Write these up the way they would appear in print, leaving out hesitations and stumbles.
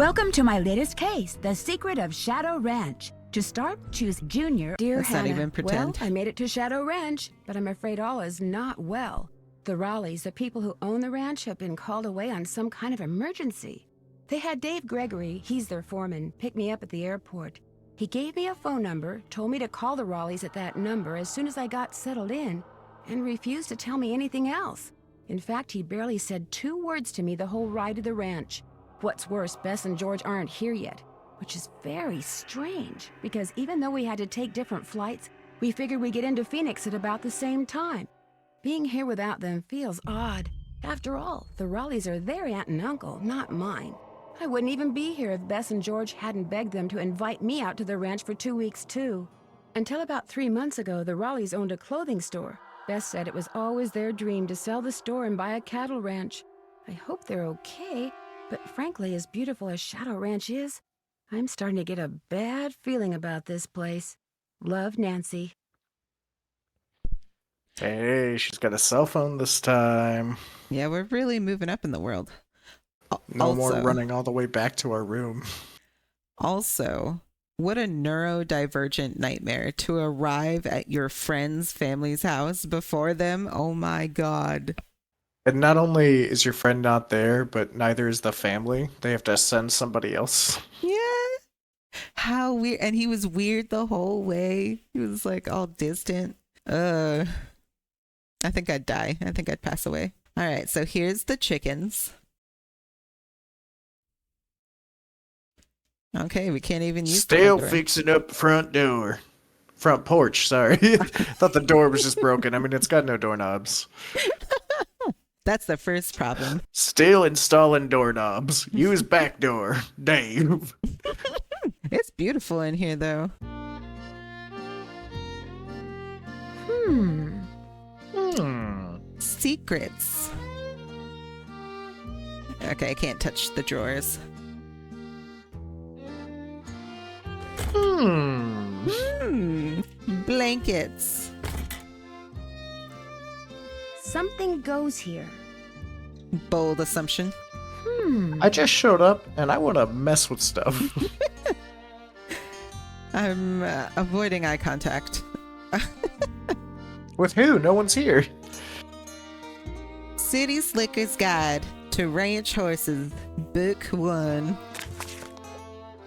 Welcome to my latest case, The Secret of Shadow Ranch. To start, choose Junior. Dear Let's Hannah, not even pretend. well, I made it to Shadow Ranch, but I'm afraid all is not well. The Raleighs, the people who own the ranch, have been called away on some kind of emergency. They had Dave Gregory, he's their foreman, pick me up at the airport. He gave me a phone number, told me to call the Raleighs at that number as soon as I got settled in, and refused to tell me anything else. In fact, he barely said 2 words to me the whole ride to the ranch. What's worse, Bess and George aren't here yet, which is very strange, because even though we had to take different flights, we figured we'd get into Phoenix at about the same time. Being here without them feels odd. After all, the Raleighs are their aunt and uncle, not mine. I wouldn't even be here if Bess and George hadn't begged them to invite me out to the ranch for 2 weeks, too. Until about 3 months ago, the Raleighs owned a clothing store. Bess said it was always their dream to sell the store and buy a cattle ranch. I hope they're okay, but frankly, as beautiful as Shadow Ranch is, I'm starting to get a bad feeling about this place. Love, Nancy. Hey, she's got a cell phone this time. Yeah, we're really moving up in the world. No more running all the way back to our room. Also, what a neurodivergent nightmare to arrive at your friend's family's house before them. Oh my God. And not only is your friend not there, but neither is the family. They have to send somebody else. Yeah. How weird. And he was weird the whole way. He was like all distant. I think I'd die. I think I'd pass away. All right, so here's the chickens. Okay, we can't even use Still the fixing up the front porch, sorry. Thought the door was just broken. I mean, it's got no doorknobs. That's the first problem. Still installing doorknobs. Use back door, Dave. It's beautiful in here, though. Secrets. Okay, I can't touch the drawers. Blankets. Something goes here. Bold assumption. I just showed up and I want to mess with stuff. I'm avoiding eye contact. With who? No one's here. City Slicker's Guide to Ranch Horses, Book 1.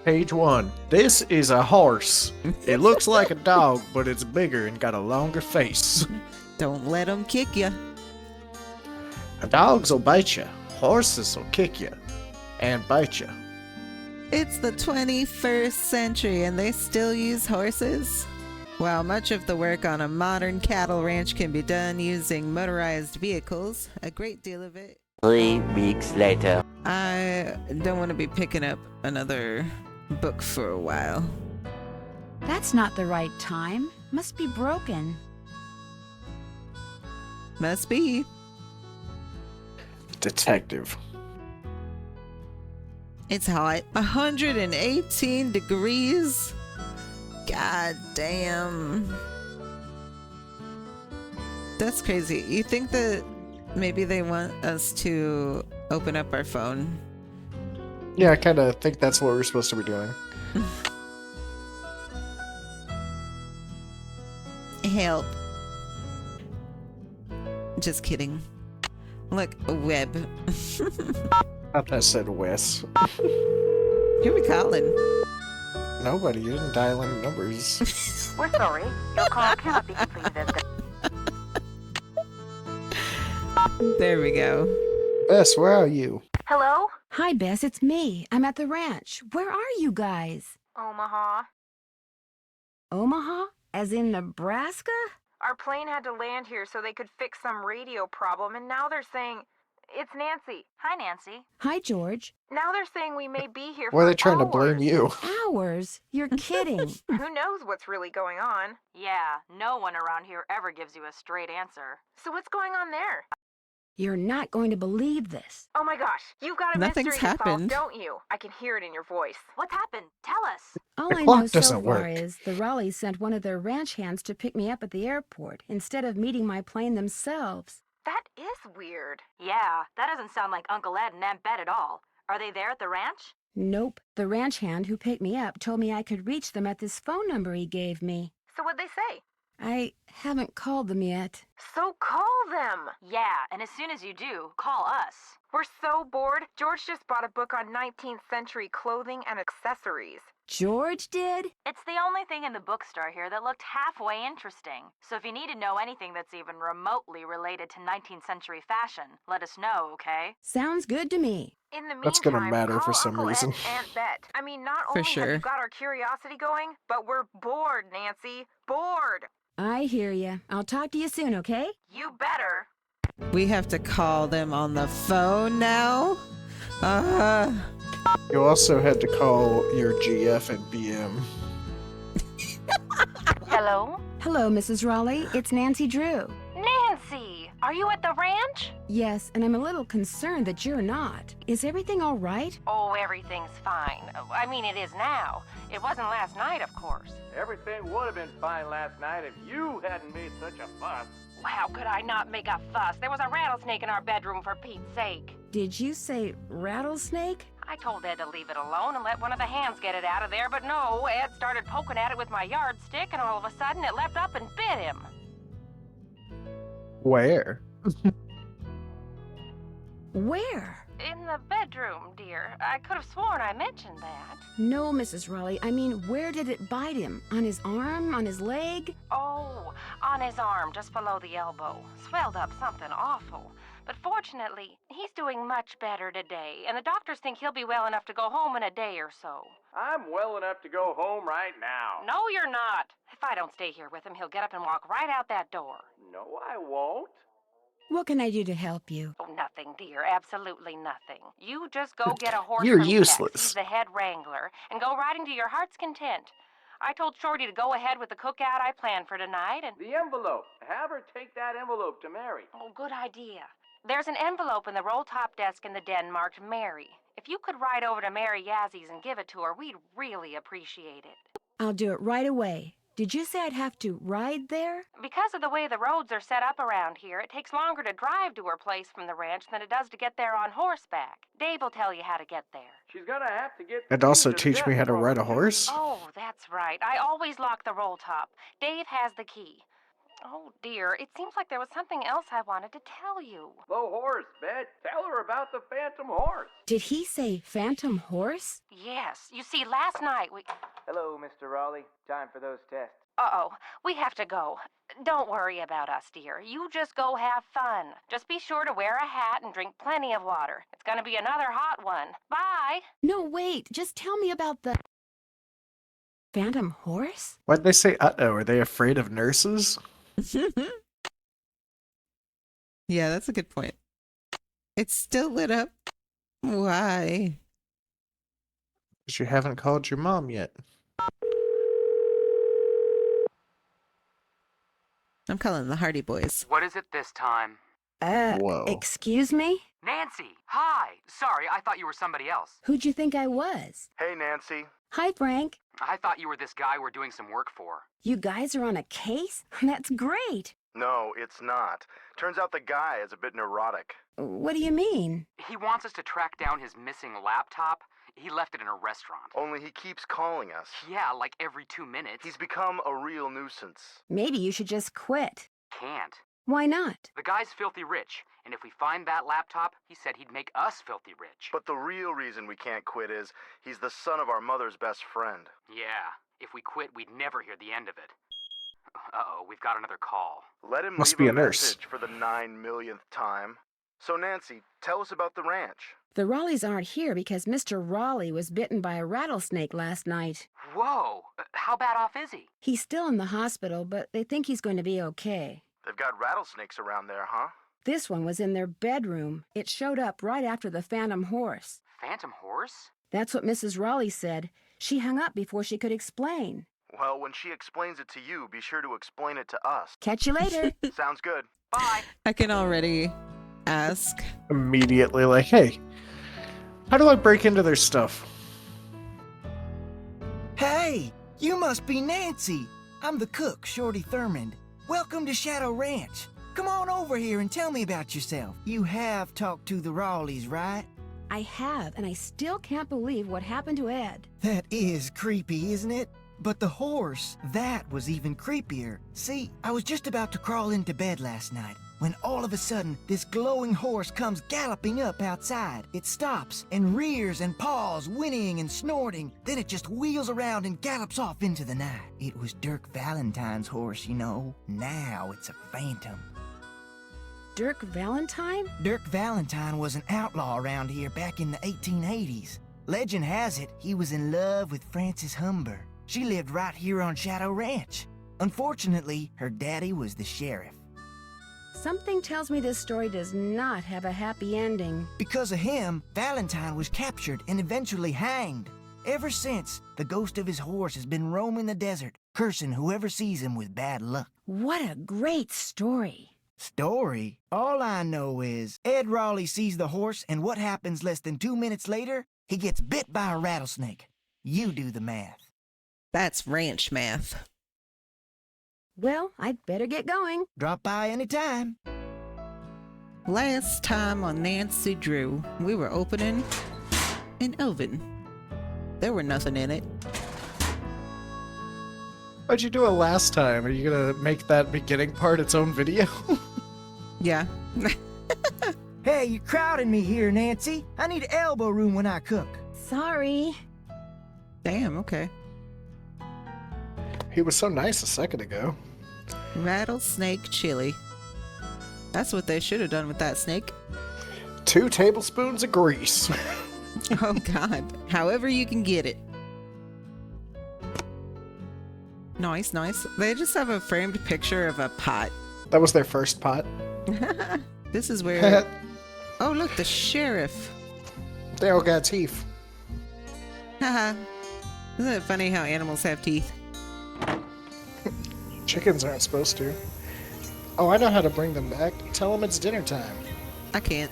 Page 1. This is a horse. It looks like a dog, but it's bigger and got a longer face. Don't let them kick you. Dogs will bite you. Horses will kick you. And bite you. It's the 21st century and they still use horses? While much of the work on a modern cattle ranch can be done using motorized vehicles, a great deal of it... 3 weeks later. I don't want to be picking up another book for a while. That's not the right time. Must be broken. Must be. Detective. It's hot. 118 degrees. God damn. That's crazy. You think that maybe they want us to open up our phone? Yeah, I kind of think that's what we're supposed to be doing. Help. Just kidding. Look, a web. I thought that said Wes. Who are we calling? Nobody. You didn't dial any numbers. We're sorry. Your call cannot be completed as... There we go. Bess, where are you? Hello? Hi, Bess, it's me. I'm at the ranch. Where are you guys? Omaha. Omaha? As in Nebraska? Our plane had to land here so they could fix some radio problem, and now they're saying... It's Nancy. Hi, Nancy. Hi, George. Now they're saying we may be here for Why are they trying hours. to blame you? Hours? You're kidding. Who knows what's really going on? Yeah, no one around here ever gives you a straight answer. So what's going on there? You're not going to believe this. Oh my gosh, you've got a Nothing's mystery to solve, happened. don't you? I can hear it in your voice. What's happened? Tell us. All The I clock know so doesn't far work. is the Raleighs sent one of their ranch hands to pick me up at the airport instead of meeting my plane themselves. That is weird. Yeah, that doesn't sound like Uncle Ed and Aunt Bet at all. Are they there at the ranch? Nope. The ranch hand who picked me up told me I could reach them at this phone number he gave me. So what'd they say? I haven't called them yet. So call them. Yeah, and as soon as you do, call us. We're so bored. George just bought a book on 19th century clothing and accessories. George did? It's the only thing in the bookstore here that looked halfway interesting. So if you need to know anything that's even remotely related to 19th century fashion, let us know, okay? Sounds good to me. In the meantime, That's gonna matter call for some Uncle reason. Ed and Aunt Bet. I mean, not For only have sure. you got our curiosity going, but we're bored, Nancy. Bored. I hear ya. I'll talk to you soon, okay? You better. We have to call them on the phone now? You also had to call your GF and BM. Hello? Hello, Mrs. Raleigh. It's Nancy Drew. Nancy! Are you at the ranch? Yes, and I'm a little concerned that you're not. Is everything all right? Oh, everything's fine. I mean, it is now. It wasn't last night, of course. Everything would have been fine last night if you hadn't made such a fuss. How could I not make a fuss? There was a rattlesnake in our bedroom, for Pete's sake. Did you say rattlesnake? I told Ed to leave it alone and let one of the hands get it out of there, but no, Ed started poking at it with my yardstick, and all of a sudden it leapt up and bit him. Where? Where? In the bedroom, dear. I could have sworn I mentioned that. No, Mrs. Raleigh. I mean, where did it bite him? On his arm? On his leg? Oh, on his arm, just below the elbow. Swelled up something awful. But fortunately, he's doing much better today, and the doctors think he'll be well enough to go home in a day or so. I'm well enough to go home right now. No, you're not. If I don't stay here with him, he'll get up and walk right out that door. No, I won't. What can I do to help you? Oh, nothing, dear. Absolutely nothing. You just go get a horse You're from Tex. useless. He's the head wrangler, and go riding to your heart's content. I told Shorty to go ahead with the cookout I planned for tonight, and... The envelope. Have her take that envelope to Mary. Oh, good idea. There's an envelope in the roll-top desk in the den marked Mary. If you could ride over to Mary Yazzie and give it to her, we'd really appreciate it. I'll do it right away. Did you say I'd have to ride there? Because of the way the roads are set up around here, it takes longer to drive to her place from the ranch than it does to get there on horseback. Dave will tell you how to get there. She's gonna have to get... And also to the teach me how to death ride a row. horse? Oh, that's right. I always lock the roll top. Dave has the key. Oh, dear. It seems like there was something else I wanted to tell you. The horse, Bet. Tell her about the phantom horse. Did he say phantom horse? Yes. You see, last night we... Hello, Mr. Raleigh. Time for those tests. Uh-oh. We have to go. Don't worry about us, dear. You just go have fun. Just be sure to wear a hat and drink plenty of water. It's gonna be another hot one. Bye! No, wait. Just tell me about the... phantom horse? Why'd they say uh-oh? Are they afraid of nurses? Yeah, that's a good point. It's still lit up. Why? Because you haven't called your mom yet. I'm calling the Hardy Boys. What is it this time? Whoa. Excuse me? Nancy! Hi! Sorry, I thought you were somebody else. Who'd you think I was? Hey, Nancy. Hi, Frank. I thought you were this guy we're doing some work for. You guys are on a case? That's great. No, it's not. Turns out the guy is a bit neurotic. What do you mean? He wants us to track down his missing laptop. He left it in a restaurant. Only he keeps calling us. Yeah, like every 2 minutes. He's become a real nuisance. Maybe you should just quit. Can't. Why not? The guy's filthy rich, and if we find that laptop, he said he'd make us filthy rich. But the real reason we can't quit is he's the son of our mother's best friend. Yeah, if we quit, we'd never hear the end of it. Uh-oh, we've got another call. Let him Must leave be a a nurse. message for the 9 millionth time. So Nancy, tell us about the ranch. The Raleighs aren't here because Mr. Raleigh was bitten by a rattlesnake last night. Whoa! How bad off is he? He's still in the hospital, but they think he's going to be okay. They've got rattlesnakes around there, huh? This one was in their bedroom. It showed up right after the phantom horse. Phantom horse? That's what Mrs. Raleigh said. She hung up before she could explain. Well, when she explains it to you, be sure to explain it to us. Catch you later. Sounds good. Bye! I can already ask. Immediately like, hey, how do I break into their stuff? Hey, you must be Nancy. I'm the cook, Shorty Thurmond. Welcome to Shadow Ranch. Come on over here and tell me about yourself. You have talked to the Raleighs, right? I have, and I still can't believe what happened to Ed. That is creepy, isn't it? But the horse, that was even creepier. See, I was just about to crawl into bed last night when all of a sudden this glowing horse comes galloping up outside. It stops and rears and paws, whinnying and snorting. Then it just wheels around and gallops off into the night. It was Dirk Valentine's horse, you know. Now it's a phantom. Dirk Valentine? Dirk Valentine was an outlaw around here back in the 1880s. Legend has it he was in love with Frances Humber. She lived right here on Shadow Ranch. Unfortunately, her daddy was the sheriff. Something tells me this story does not have a happy ending. Because of him, Valentine was captured and eventually hanged. Ever since, the ghost of his horse has been roaming the desert, cursing whoever sees him with bad luck. What a great story. Story? All I know is Ed Raleigh sees the horse, and what happens less than 2 minutes later? He gets bit by a rattlesnake. You do the math. That's ranch math. Well, I'd better get going. Drop by anytime. Last time on Nancy Drew, we were opening an oven. There were nothing in it. Why'd you do it last time? Are you gonna make that beginning part its own video? Yeah. Hey, you're crowding me here, Nancy. I need elbow room when I cook. Sorry. Damn, okay. He was so nice a second ago. Rattlesnake chili. That's what they should have done with that snake. 2 tablespoons of grease. Oh, God. However you can get it. Nice, nice. They just have a framed picture of a pot. That was their first pot. This is where... Oh, look, the sheriff. They all got teeth. Haha. Isn't it funny how animals have teeth? Chickens aren't supposed to. Oh, I know how to bring them back. Tell them it's dinner time. I can't.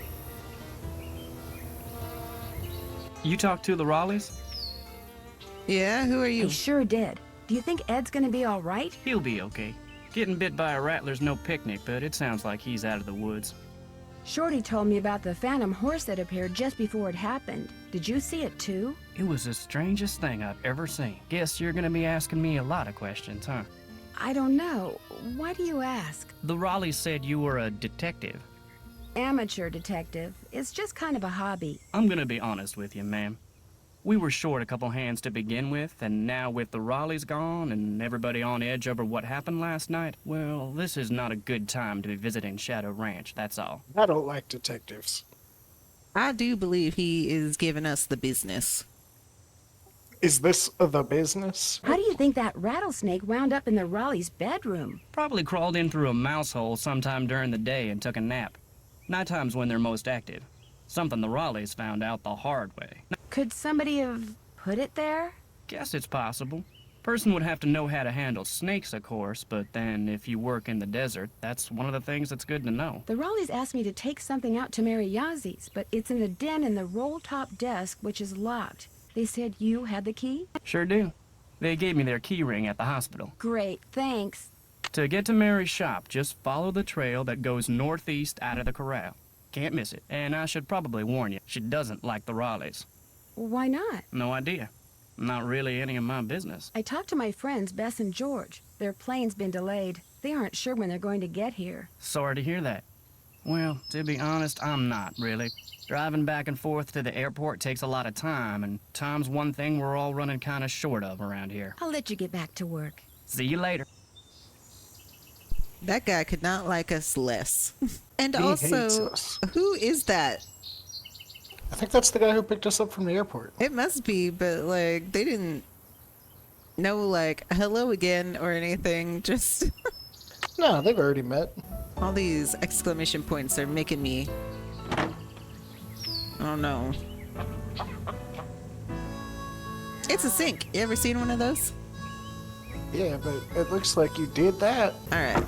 You talked to the Raleighs? Yeah, who are I you? sure did. Do you think Ed's gonna be all right? He'll be okay. Getting bit by a rattler's no picnic, but it sounds like he's out of the woods. Shorty told me about the phantom horse that appeared just before it happened. Did you see it too? It was the strangest thing I've ever seen. Guess you're gonna be asking me a lot of questions, huh? I don't know. Why do you ask? The Raleighs said you were a detective. Amateur detective. It's just kind of a hobby. I'm gonna be honest with you, ma'am. We were short a couple hands to begin with, and now with the Raleighs gone and everybody on edge over what happened last night, well, this is not a good time to be visiting Shadow Ranch, that's all. I don't like detectives. I do believe he is giving us the business. Is this the business? How do you think that rattlesnake wound up in the Raleigh's bedroom? Probably crawled in through a mouse hole sometime during the day and took a nap. Nighttime's when they're most active. Something the Raleighs found out the hard way. Could somebody have put it there? Guess it's possible. Person would have to know how to handle snakes, of course, but then if you work in the desert, that's one of the things that's good to know. The Raleighs asked me to take something out to Mary Yazie's, but it's in a den in the roll-top desk, which is locked. They said you had the key? Sure do. They gave me their key ring at the hospital. Great, thanks. To get to Mary's shop, just follow the trail that goes northeast out of the corral. Can't miss it. And I should probably warn you, she doesn't like the Raleighs. Why not? No idea. Not really any of my business. I talked to my friends, Bess and George. Their plane's been delayed. They aren't sure when they're going to get here. Sorry to hear that. Well, to be honest, I'm not, really. Driving back and forth to the airport takes a lot of time, and time's one thing we're all running kind of short of around here. I'll let you get back to work. See you later. That guy could not like us less. And He hates also, us. who is that? I think that's the guy who picked us up from the airport. It must be, but like, they didn't know, like, hello again or anything. Just No, they've already met. all these exclamation points are making me. Oh no. It's a sink. You ever seen one of those? Yeah, but it looks like you did that. Alright.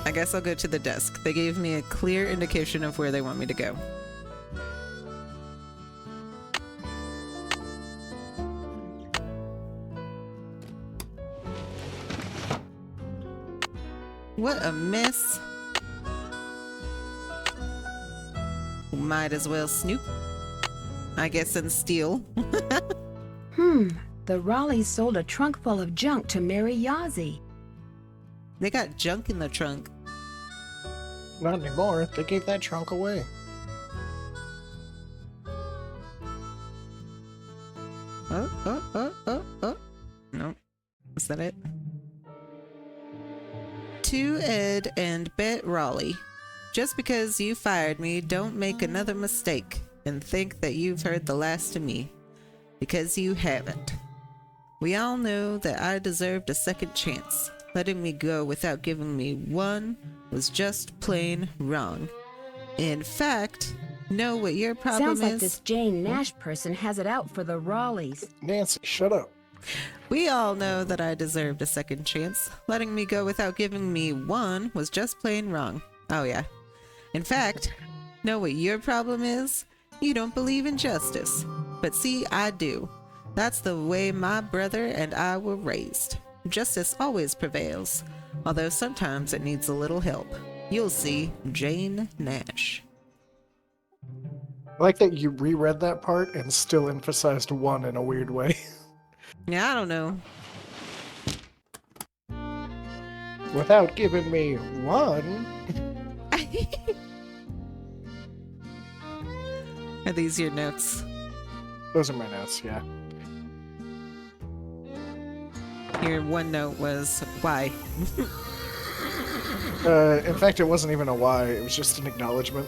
I guess I'll go to the desk. They gave me a clear indication of where they want me to go. What a mess. Might as well snoop. I guess in steel. The Raleighs sold a trunk full of junk to Mary Yazzie. They got junk in the trunk. Not anymore. They gave that trunk away. Oh. No. Is that it? To Ed and Bet Raleigh. Just because you fired me, don't make another mistake and think that you've heard the last of me. Because you haven't. We all know that I deserved a second chance. Letting me go without giving me one was just plain wrong. In fact, know what your problem Sounds like is? this Jane Nash person has it out for the Raleighs. Nancy, shut up. We all know that I deserved a second chance. Letting me go without giving me one was just plain wrong. Oh yeah. In fact, know what your problem is? You don't believe in justice. But see, I do. That's the way my brother and I were raised. Justice always prevails, although sometimes it needs a little help. You'll see, Jane Nash. I like that you reread that part and still emphasized one in a weird way. Yeah, I don't know. Without giving me one. Are these your notes? Those are my notes, yeah. Your one note was why. In fact, it wasn't even a why, it was just an acknowledgement.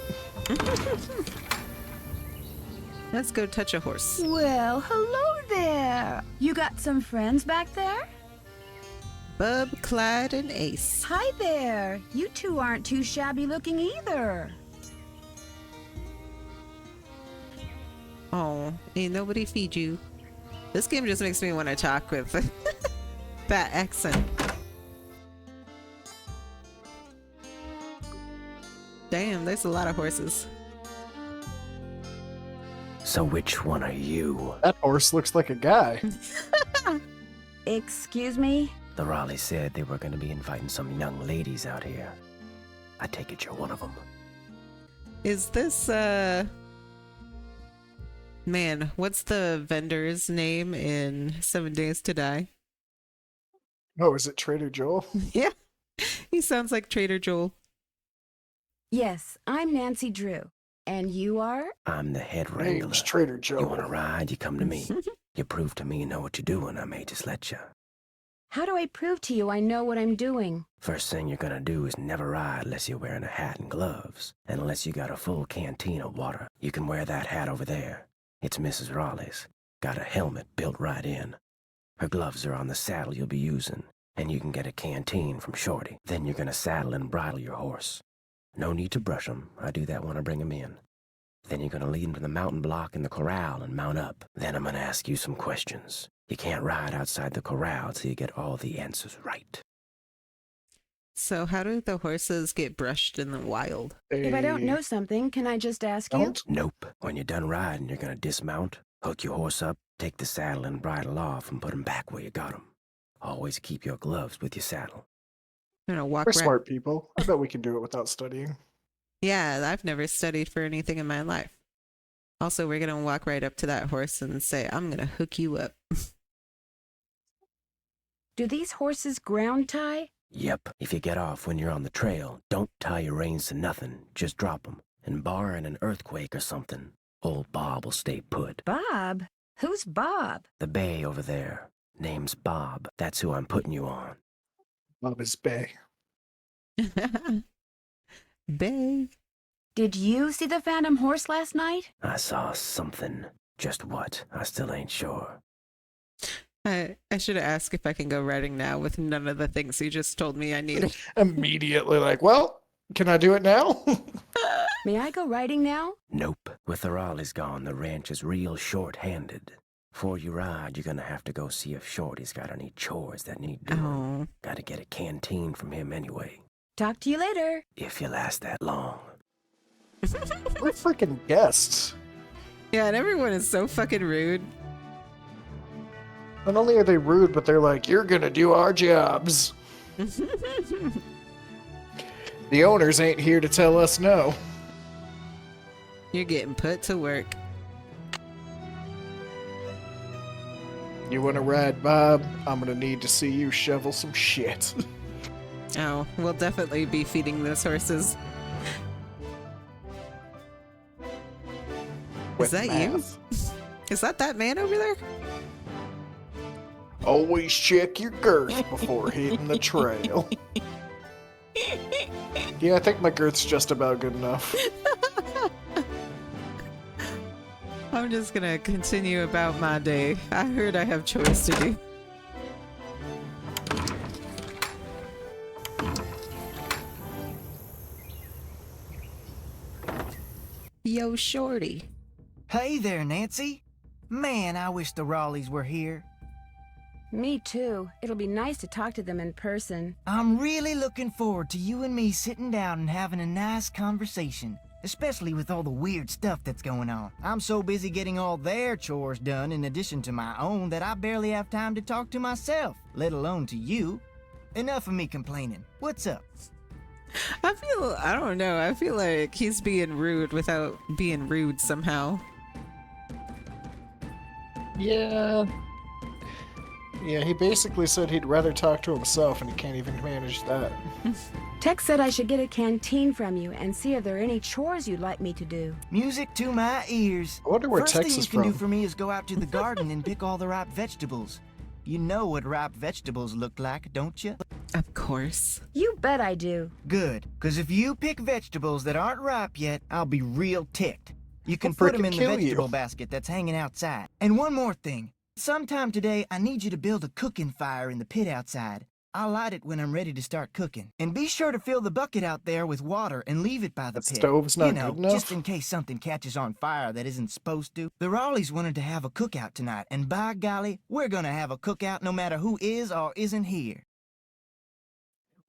Let's go touch a horse. Well, hello there. You got some friends back there? Bub, Clyde, and Ace. Hi there. You two aren't too shabby looking either. Oh, ain't nobody feed you. This game just makes me want to talk with that accent. Damn, there's a lot of horses. So which one are you? That horse looks like a guy. Excuse me? The Raleigh said they were going to be inviting some young ladies out here. I take it you're one of them. Is this, man, what's the vendor's name in 7 Days to Die? Oh, is it Trader Joel? Yeah, he sounds like Trader Joel. Yes, I'm Nancy Drew. And you are? I'm the head My wrangler. name's Trader Joel. You want to ride, you come to me. You prove to me you know what you're doing, I may just let you. How do I prove to you I know what I'm doing? First thing you're gonna do is never ride unless you're wearing a hat and gloves. And unless you got a full canteen of water. You can wear that hat over there. It's Mrs. Raleigh's. Got a helmet built right in. Her gloves are on the saddle you'll be using. And you can get a canteen from Shorty. Then you're gonna saddle and bridle your horse. No need to brush him. I do that when I bring him in. Then you're gonna lead him to the mountain block in the corral and mount up. Then I'm gonna ask you some questions. You can't ride outside the corral till you get all the answers right. So how do the horses get brushed in the wild? If I don't know something, can I just ask you? Nope. When you're done riding, you're gonna dismount, hook your horse up, take the saddle and bridle off, and put him back where you got him. Always keep your gloves with your saddle. I'm gonna walk We're right. smart people. I bet we can do it without studying. Yeah, I've never studied for anything in my life. Also, we're gonna walk right up to that horse and say, I'm gonna hook you up. Do these horses ground tie? Yep. If you get off when you're on the trail, don't tie your reins to nothing. Just drop 'em. And barring an earthquake or something, old Bob will stay put. Bob? Who's Bob? The bay over there. Name's Bob. That's who I'm putting you on. Bob is Bay. Bay. Did you see the Phantom Horse last night? I saw something. Just what? I still ain't sure. I should have asked if I can go riding now with none of the things you just told me I needed. Immediately like, well, can I do it now? May I go riding now? Nope. With the Raleighs gone, the ranch is real short-handed. Before you ride, you're gonna have to go see if Shorty's got any chores that need doing. Oh. Gotta get a canteen from him anyway. Talk to you later. If you last that long. We're freaking guests. Yeah, and everyone is so fucking rude. Not only are they rude, but they're like, you're gonna do our jobs. The owners ain't here to tell us no. You're getting put to work. You want to ride, Bob? I'm gonna need to see you shovel some shit. Oh, we'll definitely be feeding those horses. With Is that math. you? Is that man over there? Always check your girth before hitting the trail. Yeah, I think my girth's just about good enough. I'm just gonna continue about my day. I heard I have chores to do. Yo, Shorty. Hey there, Nancy. Man, I wish the Raleighs were here. Me too. It'll be nice to talk to them in person. I'm really looking forward to you and me sitting down and having a nice conversation. Especially with all the weird stuff that's going on. I'm so busy getting all their chores done in addition to my own that I barely have time to talk to myself, let alone to you. Enough of me complaining. What's up? I don't know. I feel like he's being rude without being rude somehow. Yeah. Yeah, he basically said he'd rather talk to himself, and he can't even manage that. Tex said I should get a canteen from you and see if there are any chores you'd like me to do. Music to my ears. I wonder where First Tex thing is you can from. do for me is go out to the garden and pick all the ripe vegetables. You know what ripe vegetables look like, don't you? Of course. You bet I do. Good, because if you pick vegetables that aren't ripe yet, I'll be real ticked. You can I'll put them frickin' in the kill you. vegetable basket that's hanging outside. And one more thing. Sometime today, I need you to build a cooking fire in the pit outside. I'll light it when I'm ready to start cooking. And be sure to fill the bucket out there with water and leave it by the The pit. stove's not You know, good enough? just in case something catches on fire that isn't supposed to. The Raleighs wanted to have a cookout tonight, and by golly, we're gonna have a cookout no matter who is or isn't here.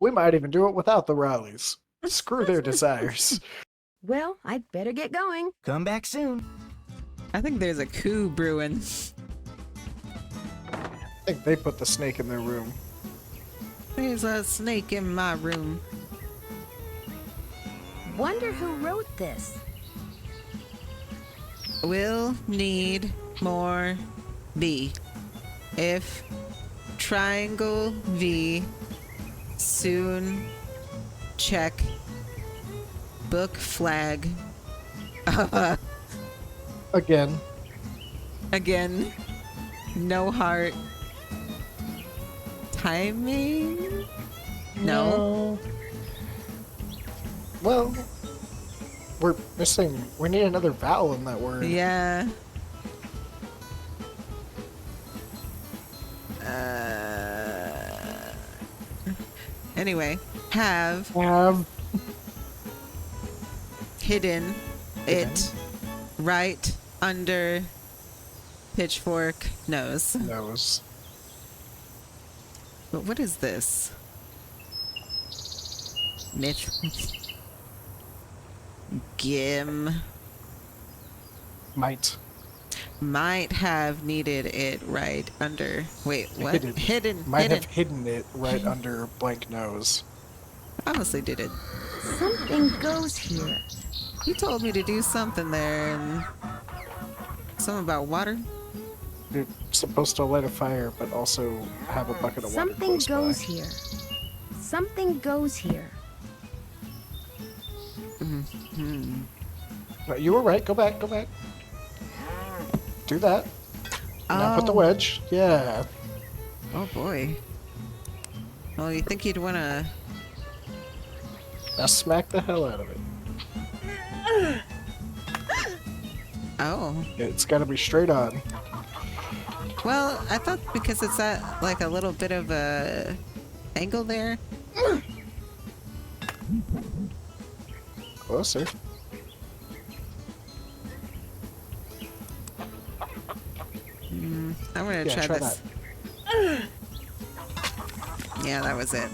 We might even do it without the Raleighs. Screw their desires. Well, I'd better get going. Come back soon. I think there's a coup brewing. I think they put the snake in their room. There's a snake in my room. Wonder who wrote this. Will need more B. If triangle V soon check book flag. Again. Again. No heart. Timing? No. Well, we need another vowel in that word. Yeah. Anyway, have hidden it right under Pitchfork nose. Nose. But what is this? Myth. Gim. Might have needed it right under. Wait, what? Hidden. Might have hidden it right under blank nose. Honestly, did it. Something goes here. You told me to do something there, and something about water. You're supposed to light a fire, but also have a bucket of water. Something close goes by. here. Something goes here. No, you were right. Go back. Go back. Do that. Now put the wedge. Yeah. Oh boy. Well, you think you'd want to... Now smack the hell out of it. Oh. It's got to be straight on. Well, I thought because it's at like a little bit of a angle there. Closer. I'm gonna try this. Yeah, that was it.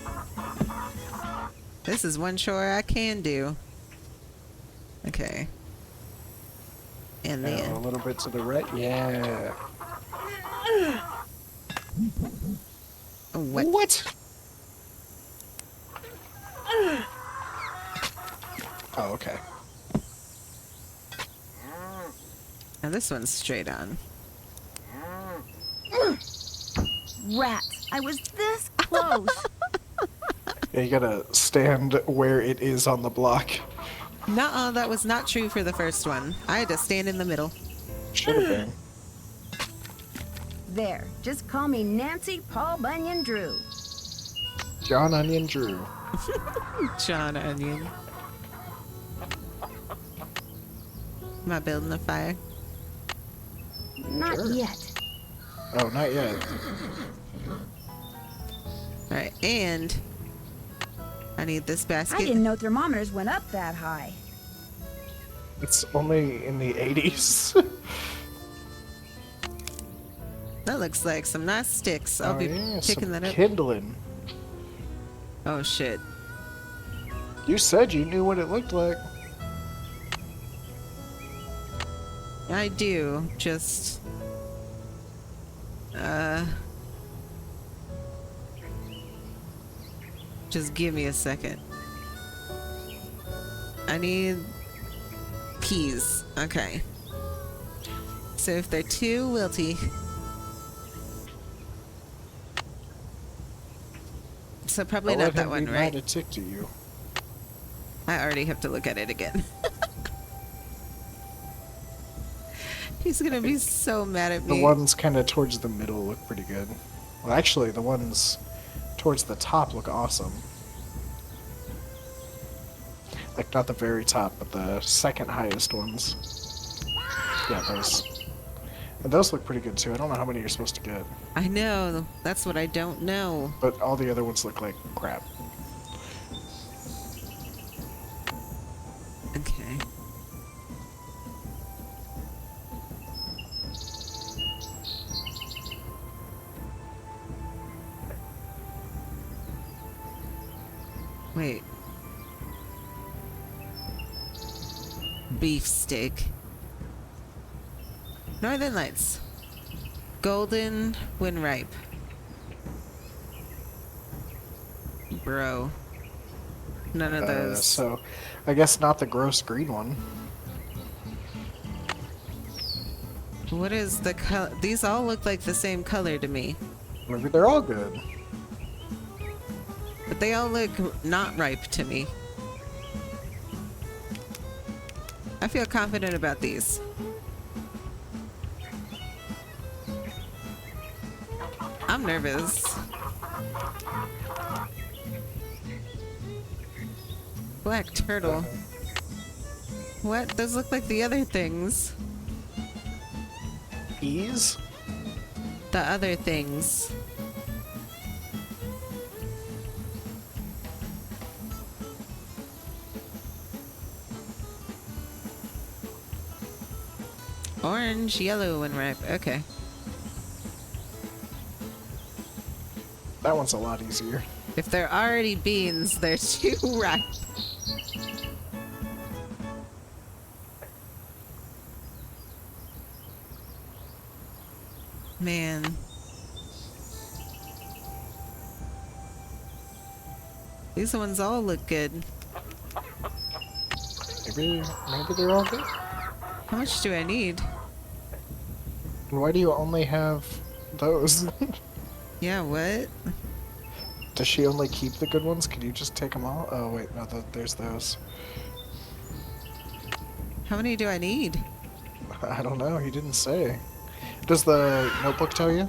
This is one chore I can do. Okay. And Now then a little bit to the right. Yeah. what? What? Oh, okay. Now this one's straight on. Rats! I was this close! Yeah, you gotta stand where it is on the block. Nuh-uh, that was not true for the first one. I had to stand in the middle. Should have been. There, just call me Nancy Paul Bunyan Drew. John Onion Drew. John Onion. Am I building a fire? Not Sure. yet. Oh, not yet. Alright, and I need this basket. I didn't know thermometers went up that high. It's only in the 80s. That looks like some nice sticks. I'll be yeah, picking some that up. kindling. Oh shit. You said you knew what it looked like. I do. Just give me a second. I need keys. Okay. So if they're too wilty. So probably I'll not let that him one, be right? mad at tick to you. I already have to look at it again. He's gonna be so mad at me. The ones kind of towards the middle look pretty good. Well, actually, the ones towards the top look awesome. Like, not the very top, but the second highest ones. Yeah, those. And those look pretty good, too. I don't know how many you're supposed to get. I know. That's what I don't know. But all the other ones look like crap. Okay. Wait. Beefsteak. Northern Lights. Golden when ripe. Bro. None of those. So, I guess not the gross green one. What is the color? These all look like the same color to me. Maybe they're all good. But they all look not ripe to me. I feel confident about these. I'm nervous. Black turtle. What? Those look like the other things. Peas? The other things. Orange, yellow, and ripe. Okay. That one's a lot easier. If they're already beans, they're too ripe. Man. These ones all look good. Maybe they're all good. How much do I need? Why do you only have those? Yeah, what? Does she only keep the good ones? Can you just take them all? Oh, wait, no, there's those. How many do I need? I don't know, he didn't say. Does the notebook tell you?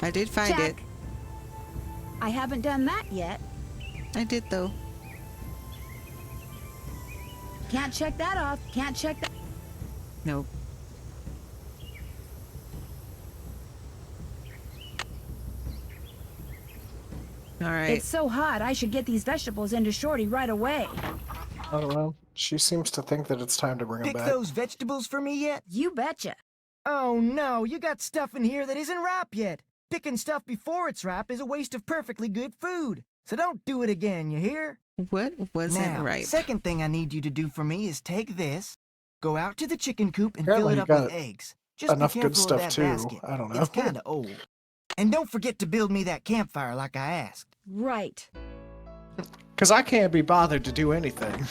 I did find Jack. it. I haven't done that yet. I did though. Can't check that off. Can't check that. Nope. Alright. It's so hot, I should get these vegetables into Shorty right away. I don't know. She seems to think that it's time to bring them Pick back. those vegetables for me yet? You betcha. Oh no, you got stuff in here that isn't ripe yet. Picking stuff before it's ripe is a waste of perfectly good food. So don't do it again, you hear? What wasn't Now, ripe? second thing I need you to do for me is take this, go out to the chicken coop and Apparently fill it you up got with eggs. Just enough be good careful stuff of that too. basket. I don't know. It's kinda old. And don't forget to build me that campfire like I asked. Right. Because I can't be bothered to do anything.